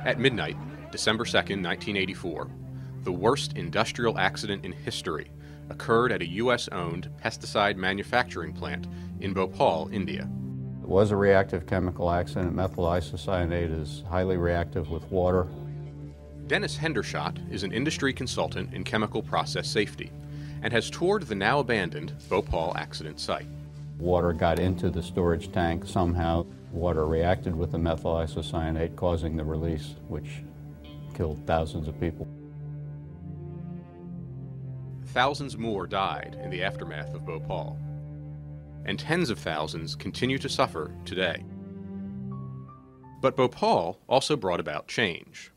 At midnight, December 2nd, 1984, the worst industrial accident in history occurred at a U.S.-owned pesticide manufacturing plant in Bhopal, India. It was a reactive chemical accident. Methyl isocyanate is highly reactive with water. Dennis Hendershot is an industry consultant in chemical process safety and has toured the now abandoned Bhopal accident site. Water got into the storage tank somehow. Water reacted with the methyl isocyanate, causing the release, which killed thousands of people. Thousands more died in the aftermath of Bhopal, and tens of thousands continue to suffer today. But Bhopal also brought about change.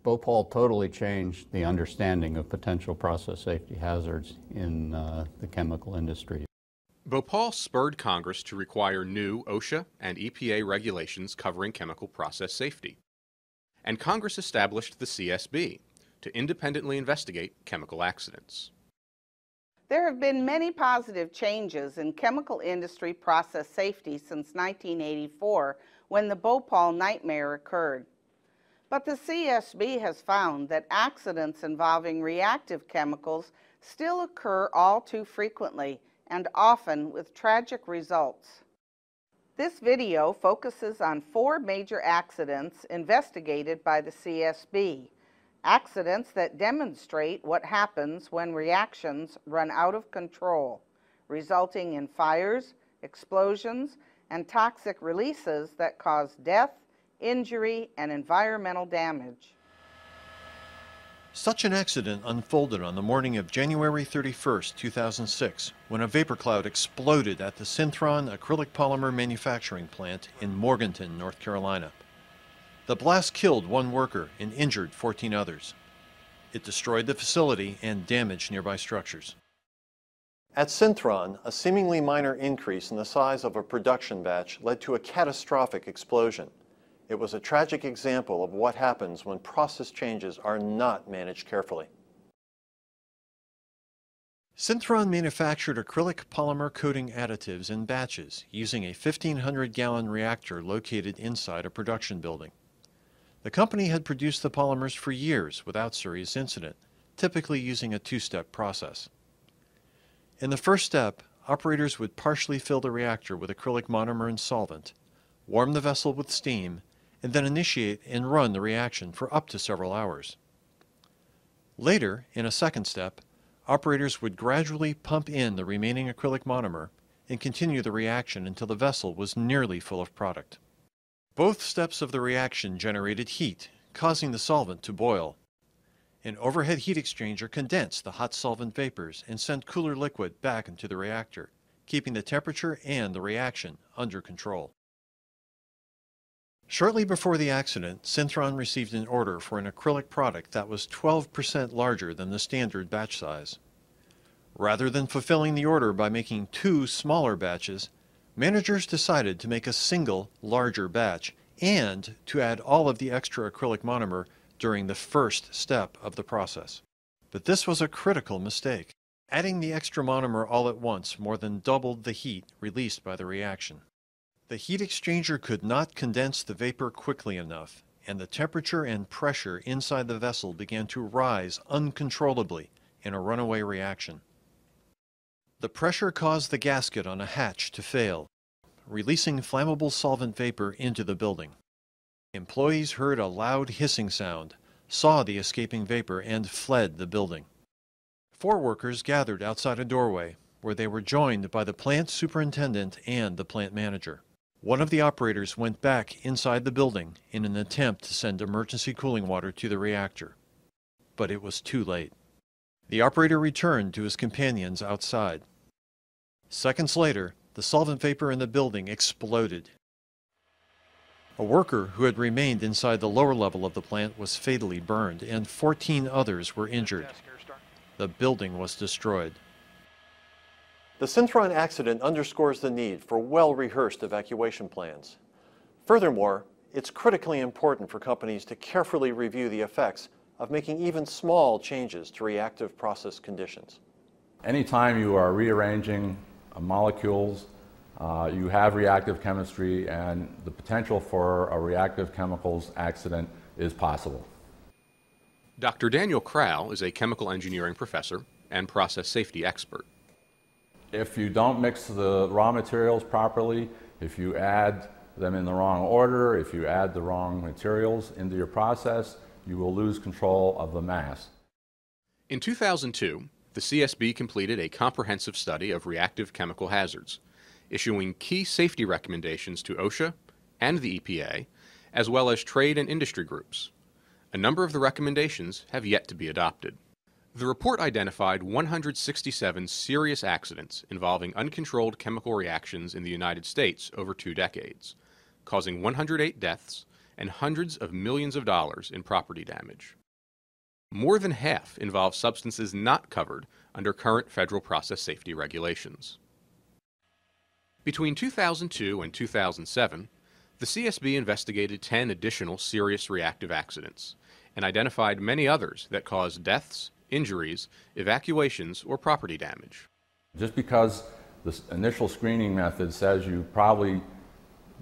Bhopal totally changed the understanding of potential process safety hazards in the chemical industry. Bhopal spurred Congress to require new OSHA and EPA regulations covering chemical process safety. And Congress established the CSB to independently investigate chemical accidents. There have been many positive changes in chemical industry process safety since 1984, when the Bhopal nightmare occurred. But the CSB has found that accidents involving reactive chemicals still occur all too frequently and often with tragic results. This video focuses on 4 major accidents investigated by the CSB. Accidents that demonstrate what happens when reactions run out of control, resulting in fires, explosions, and toxic releases that cause death, injury, and environmental damage. Such an accident unfolded on the morning of January 31, 2006, when a vapor cloud exploded at the Synthron acrylic polymer manufacturing plant in Morganton, North Carolina. The blast killed 1 worker and injured 14 others. It destroyed the facility and damaged nearby structures. At Synthron, a seemingly minor increase in the size of a production batch led to a catastrophic explosion. It was a tragic example of what happens when process changes are not managed carefully. Synthron manufactured acrylic polymer coating additives in batches using a 1,500-gallon reactor located inside a production building. The company had produced the polymers for years without serious incident, typically using a 2-step process. In the first step, operators would partially fill the reactor with acrylic monomer and solvent, warm the vessel with steam, and then initiate and run the reaction for up to several hours. Later, in a second step, operators would gradually pump in the remaining acrylic monomer and continue the reaction until the vessel was nearly full of product. Both steps of the reaction generated heat, causing the solvent to boil. An overhead heat exchanger condensed the hot solvent vapors and sent cooler liquid back into the reactor, keeping the temperature and the reaction under control. Shortly before the accident, Synthron received an order for an acrylic product that was 12% larger than the standard batch size. Rather than fulfilling the order by making 2 smaller batches, managers decided to make a single, larger batch and to add all of the extra acrylic monomer during the first step of the process. But this was a critical mistake. Adding the extra monomer all at once more than doubled the heat released by the reaction. The heat exchanger could not condense the vapor quickly enough, and the temperature and pressure inside the vessel began to rise uncontrollably in a runaway reaction. The pressure caused the gasket on a hatch to fail, releasing flammable solvent vapor into the building. Employees heard a loud hissing sound, saw the escaping vapor, and fled the building. 4 workers gathered outside a doorway, where they were joined by the plant superintendent and the plant manager. One of the operators went back inside the building in an attempt to send emergency cooling water to the reactor, but it was too late. The operator returned to his companions outside. Seconds later, the solvent vapor in the building exploded. A worker who had remained inside the lower level of the plant was fatally burned, and 14 others were injured. The building was destroyed. The Synthron accident underscores the need for well-rehearsed evacuation plans. Furthermore, it's critically important for companies to carefully review the effects of making even small changes to reactive process conditions. Anytime you are rearranging molecules, you have reactive chemistry, and the potential for a reactive chemicals accident is possible. Dr. Daniel Crowell is a chemical engineering professor and process safety expert. If you don't mix the raw materials properly, if you add them in the wrong order, if you add the wrong materials into your process, you will lose control of the mass. In 2002, the CSB completed a comprehensive study of reactive chemical hazards, issuing key safety recommendations to OSHA and the EPA, as well as trade and industry groups. A number of the recommendations have yet to be adopted. The report identified 167 serious accidents involving uncontrolled chemical reactions in the United States over 2 decades, causing 108 deaths and hundreds of millions of dollars in property damage. More than half involve substances not covered under current federal process safety regulations. Between 2002 and 2007, the CSB investigated 10 additional serious reactive accidents and identified many others that caused deaths, injuries, evacuations, or property damage. Just because the initial screening method says you probably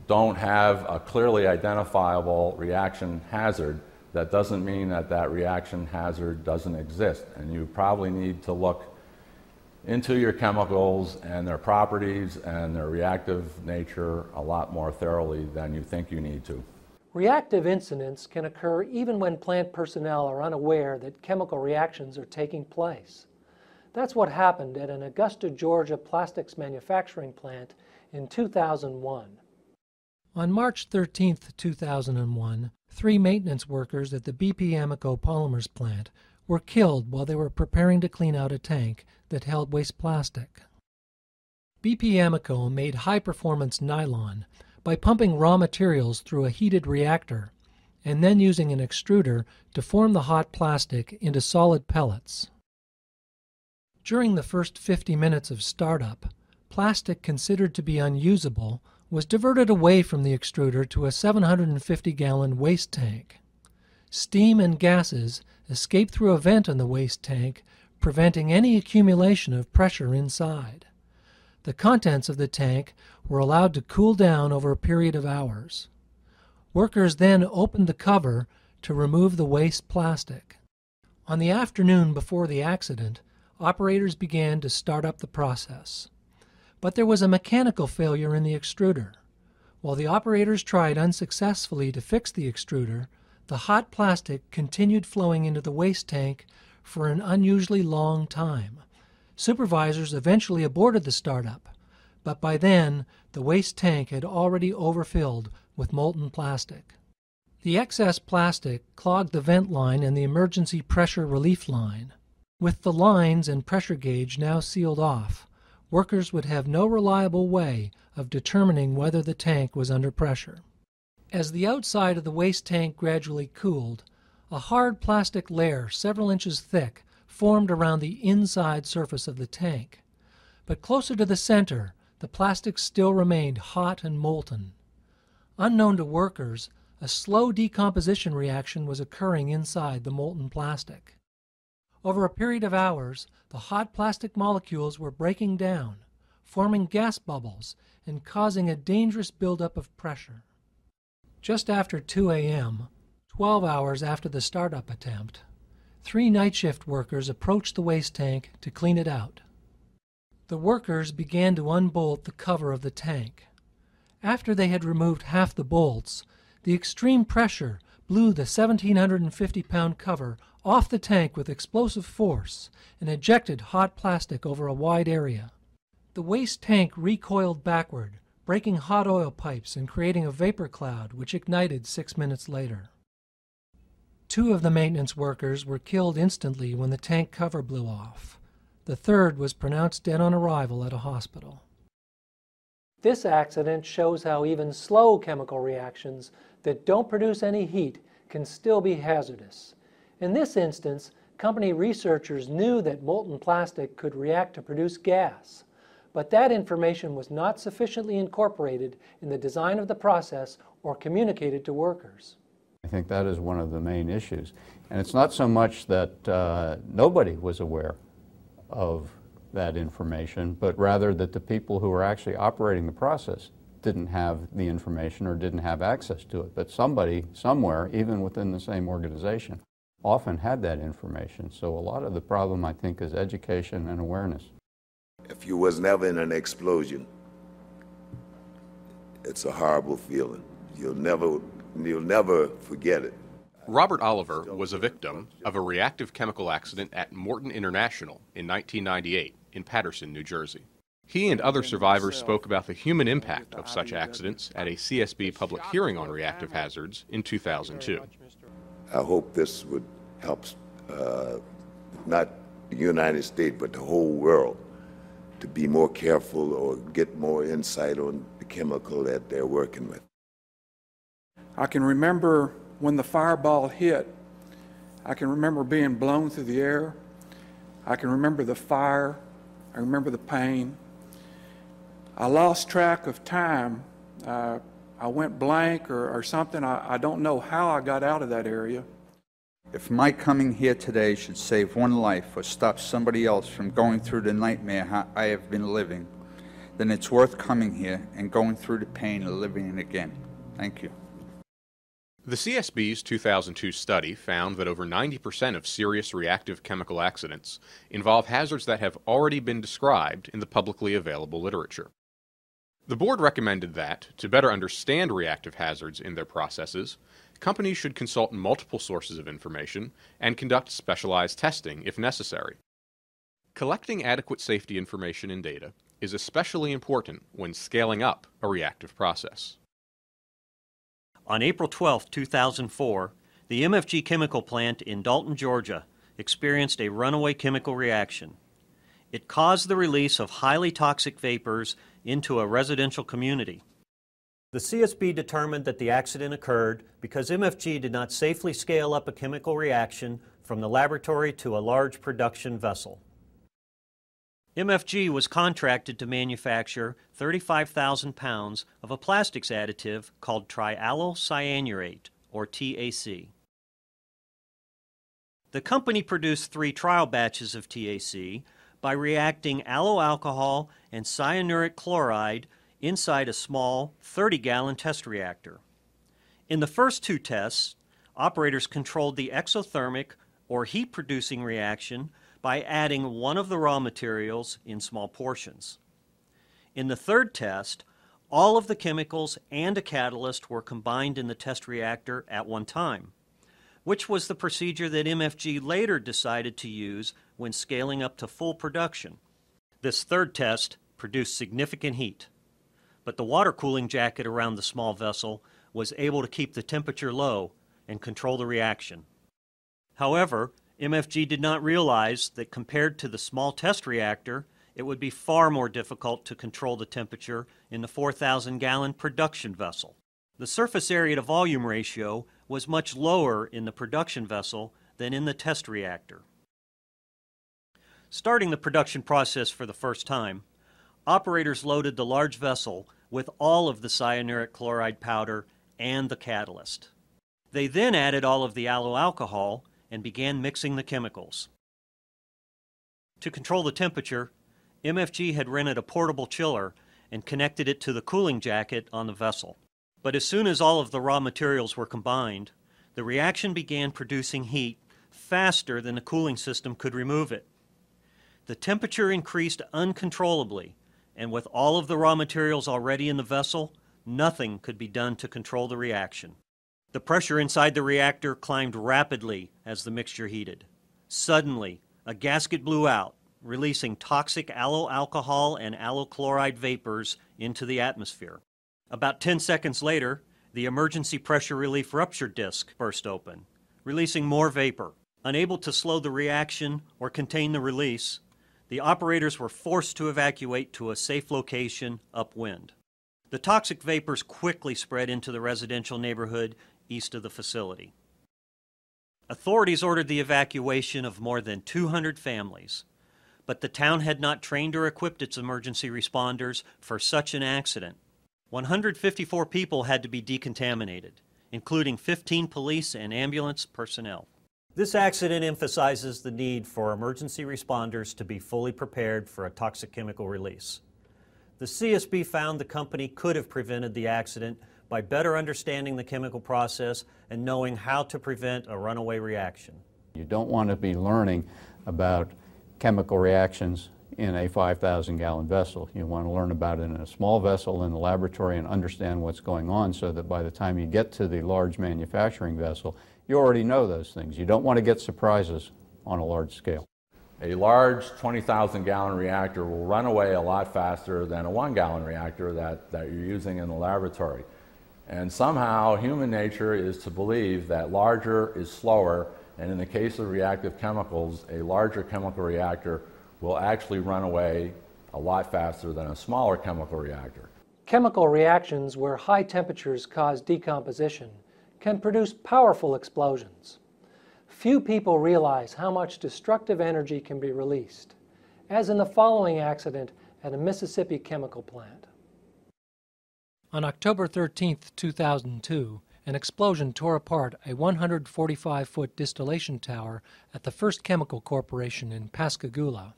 don't have a clearly identifiable reaction hazard, that doesn't mean that that reaction hazard doesn't exist. And you probably need to look into your chemicals and their properties and their reactive nature a lot more thoroughly than you think you need to. Reactive incidents can occur even when plant personnel are unaware that chemical reactions are taking place. That's what happened at an Augusta, Georgia plastics manufacturing plant in 2001. On March 13, 2001, 3 maintenance workers at the BP Amoco Polymers plant were killed while they were preparing to clean out a tank that held waste plastic. BP Amoco made high-performance nylon by pumping raw materials through a heated reactor and then using an extruder to form the hot plastic into solid pellets. During the first 50 minutes of startup, plastic considered to be unusable was diverted away from the extruder to a 750-gallon waste tank. Steam and gases escaped through a vent in the waste tank, preventing any accumulation of pressure inside. The contents of the tank were allowed to cool down over a period of hours. Workers then opened the cover to remove the waste plastic. On the afternoon before the accident, operators began to start up the process. But there was a mechanical failure in the extruder. While the operators tried unsuccessfully to fix the extruder, the hot plastic continued flowing into the waste tank for an unusually long time. Supervisors eventually aborted the startup, but by then the waste tank had already overfilled with molten plastic. The excess plastic clogged the vent line and the emergency pressure relief line. With the lines and pressure gauge now sealed off, workers would have no reliable way of determining whether the tank was under pressure. As the outside of the waste tank gradually cooled, a hard plastic layer several inches thick formed around the inside surface of the tank. But closer to the center, the plastic still remained hot and molten. Unknown to workers, a slow decomposition reaction was occurring inside the molten plastic. Over a period of hours, the hot plastic molecules were breaking down, forming gas bubbles and causing a dangerous buildup of pressure. Just after 2 a.m., 12 hours after the startup attempt, 3 night shift workers approached the waste tank to clean it out. The workers began to unbolt the cover of the tank. After they had removed half the bolts, the extreme pressure blew the 1,750-pound cover off the tank with explosive force and ejected hot plastic over a wide area. The waste tank recoiled backward, breaking hot oil pipes and creating a vapor cloud which ignited 6 minutes later. 2 of the maintenance workers were killed instantly when the tank cover blew off. The third was pronounced dead on arrival at a hospital. This accident shows how even slow chemical reactions that don't produce any heat can still be hazardous. In this instance, company researchers knew that molten plastic could react to produce gas, but that information was not sufficiently incorporated in the design of the process or communicated to workers. I think that is one of the main issues. And it's not so much that nobody was aware of that information, but rather that the people who were actually operating the process didn't have the information or didn't have access to it. But somebody, somewhere, even within the same organization, often had that information. So a lot of the problem, I think, is education and awareness. If you was never in an explosion, it's a horrible feeling. You'll never forget it. Robert Oliver was a victim of a reactive chemical accident at Morton International in 1998 in Paterson, New Jersey. He and other survivors spoke about the human impact of such accidents at a CSB public hearing on reactive hazards in 2002. I hope this would help not the United States, but the whole world to be more careful or get more insight on the chemical that they're working with. I can remember when the fireball hit. I can remember being blown through the air. I can remember the fire. I remember the pain. I lost track of time. I went blank or something. I don't know how I got out of that area. If my coming here today should save one life or stop somebody else from going through the nightmare I have been living, then it's worth coming here and going through the pain of living it again. Thank you. The CSB's 2002 study found that over 90% of serious reactive chemical accidents involve hazards that have already been described in the publicly available literature. The board recommended that, to better understand reactive hazards in their processes, companies should consult multiple sources of information and conduct specialized testing if necessary. Collecting adequate safety information and data is especially important when scaling up a reactive process. On April 12, 2004, the MFG chemical plant in Dalton, Georgia, experienced a runaway chemical reaction. It caused the release of highly toxic vapors into a residential community. The CSB determined that the accident occurred because MFG did not safely scale up a chemical reaction from the laboratory to a large production vessel. MFG was contracted to manufacture 35,000 pounds of a plastics additive called triallocyanurate, or TAC. The company produced 3 trial batches of TAC by reacting aloe alcohol and cyanuric chloride inside a small 30-gallon test reactor. In the first 2 tests, operators controlled the exothermic, or heat-producing reaction by adding one of the raw materials in small portions. In the third test, all of the chemicals and a catalyst were combined in the test reactor at one time, which was the procedure that MFG later decided to use when scaling up to full production. This third test produced significant heat, but the water cooling jacket around the small vessel was able to keep the temperature low and control the reaction. However, MFG did not realize that compared to the small test reactor, it would be far more difficult to control the temperature in the 4,000-gallon production vessel. The surface area to volume ratio was much lower in the production vessel than in the test reactor. Starting the production process for the first time, operators loaded the large vessel with all of the cyanuric chloride powder and the catalyst. They then added all of the aloe alcohol and began mixing the chemicals. To control the temperature, MFG had rented a portable chiller and connected it to the cooling jacket on the vessel. But as soon as all of the raw materials were combined, the reaction began producing heat faster than the cooling system could remove it. The temperature increased uncontrollably, and with all of the raw materials already in the vessel, nothing could be done to control the reaction. The pressure inside the reactor climbed rapidly as the mixture heated. Suddenly, a gasket blew out, releasing toxic aloe alcohol and aloe chloride vapors into the atmosphere. About 10 seconds later, the emergency pressure relief rupture disc burst open, releasing more vapor. Unable to slow the reaction or contain the release, the operators were forced to evacuate to a safe location upwind. The toxic vapors quickly spread into the residential neighborhood east of the facility. Authorities ordered the evacuation of more than 200 families, but the town had not trained or equipped its emergency responders for such an accident. 154 people had to be decontaminated, including 15 police and ambulance personnel. This accident emphasizes the need for emergency responders to be fully prepared for a toxic chemical release. The CSB found the company could have prevented the accident by better understanding the chemical process and knowing how to prevent a runaway reaction. You don't want to be learning about chemical reactions in a 5,000-gallon vessel. You want to learn about it in a small vessel in the laboratory and understand what's going on so that by the time you get to the large manufacturing vessel, you already know those things. You don't want to get surprises on a large scale. A large 20,000-gallon reactor will run away a lot faster than a 1-gallon reactor that you're using in the laboratory. And somehow human nature is to believe that larger is slower, and in the case of reactive chemicals, a larger chemical reactor will actually run away a lot faster than a smaller chemical reactor. Chemical reactions where high temperatures cause decomposition can produce powerful explosions. Few people realize how much destructive energy can be released, as in the following accident at a Mississippi chemical plant. On October 13, 2002, an explosion tore apart a 145-foot distillation tower at the First Chemical Corporation in Pascagoula.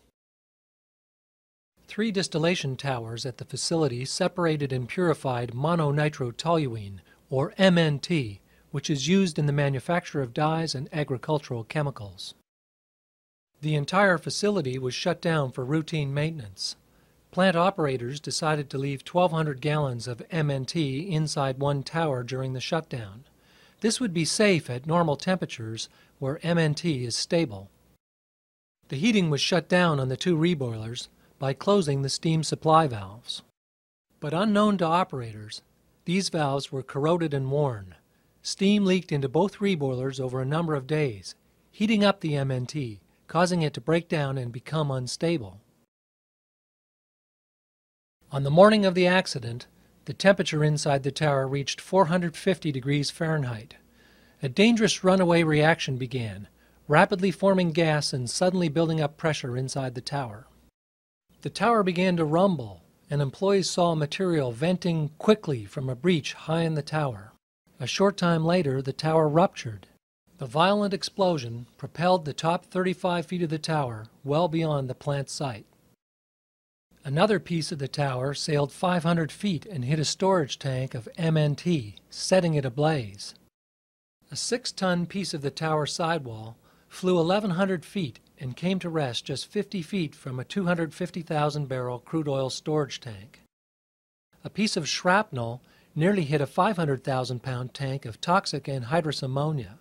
3 distillation towers at the facility separated and purified mononitrotoluene, or MNT, which is used in the manufacture of dyes and agricultural chemicals. The entire facility was shut down for routine maintenance. Plant operators decided to leave 1,200 gallons of MNT inside one tower during the shutdown. This would be safe at normal temperatures where MNT is stable. The heating was shut down on the 2 reboilers by closing the steam supply valves. But unknown to operators, these valves were corroded and worn. Steam leaked into both reboilers over a number of days, heating up the MNT, causing it to break down and become unstable. On the morning of the accident, the temperature inside the tower reached 450 degrees Fahrenheit. A dangerous runaway reaction began, rapidly forming gas and suddenly building up pressure inside the tower. The tower began to rumble, and employees saw material venting quickly from a breach high in the tower. A short time later, the tower ruptured. The violent explosion propelled the top 35 feet of the tower well beyond the plant site. Another piece of the tower sailed 500 feet and hit a storage tank of MNT, setting it ablaze. A 6-ton piece of the tower sidewall flew 1,100 feet and came to rest just 50 feet from a 250,000-barrel crude oil storage tank. A piece of shrapnel nearly hit a 500,000-pound tank of toxic anhydrous ammonia.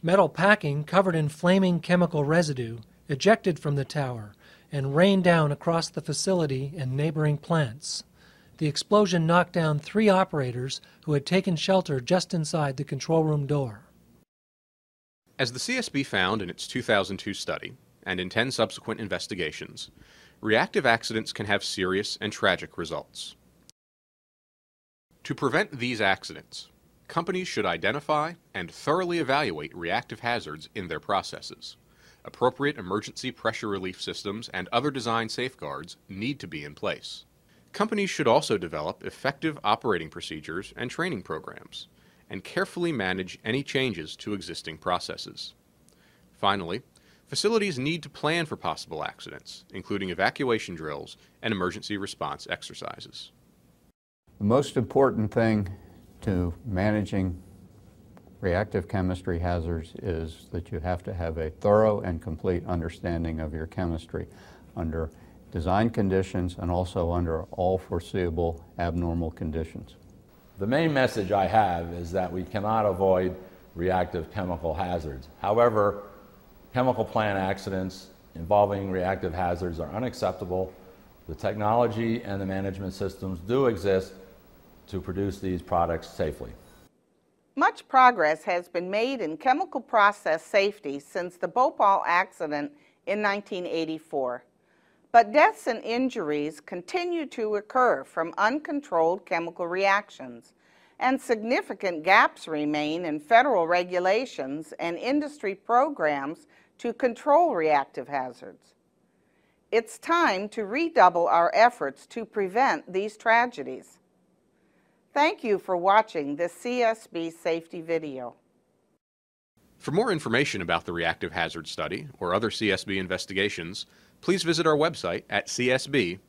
Metal packing covered in flaming chemical residue ejected from the tower and rained down across the facility and neighboring plants. The explosion knocked down 3 operators who had taken shelter just inside the control room door. As the CSB found in its 2002 study, and in 10 subsequent investigations, reactive accidents can have serious and tragic results. To prevent these accidents, companies should identify and thoroughly evaluate reactive hazards in their processes. Appropriate emergency pressure relief systems and other design safeguards need to be in place. Companies should also develop effective operating procedures and training programs, and carefully manage any changes to existing processes. Finally, facilities need to plan for possible accidents, including evacuation drills and emergency response exercises. The most important thing to managing reactive chemistry hazards is that you have to have a thorough and complete understanding of your chemistry under design conditions and also under all foreseeable abnormal conditions. The main message I have is that we cannot avoid reactive chemical hazards. However, chemical plant accidents involving reactive hazards are unacceptable. The technology and the management systems do exist to produce these products safely. Much progress has been made in chemical process safety since the Bhopal accident in 1984. But deaths and injuries continue to occur from uncontrolled chemical reactions, and significant gaps remain in federal regulations and industry programs to control reactive hazards. It's time to redouble our efforts to prevent these tragedies. Thank you for watching this CSB safety video. For more information about the Reactive Hazards Study or other CSB investigations, please visit our website at csb.gov.